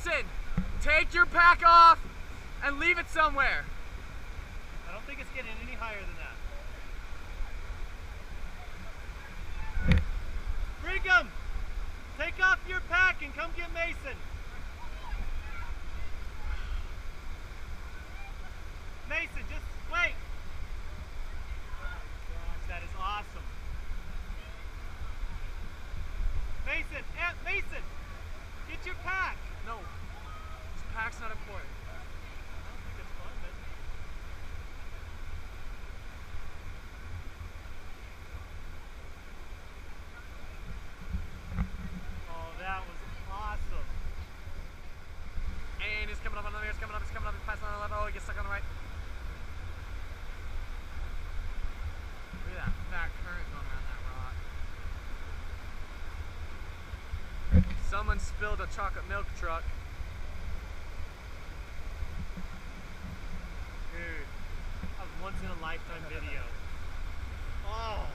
Mason, take your pack off and leave it somewhere. I don't think it's getting any higher than that. Brigham, take off your pack and come get Mason. Mason, just wait. Oh my gosh, that is awesome. Mason, Mason, get your pack. No, this pack's not important. I don't think it's fun, but... Oh, that was awesome. And it's coming up on the mirror, it's coming up, it's passing on the left. Oh, it gets stuck on the right. Look at that fat current going around that rock. Someone spilled a chocolate milk truck. Dude, that was once in a lifetime video. Oh.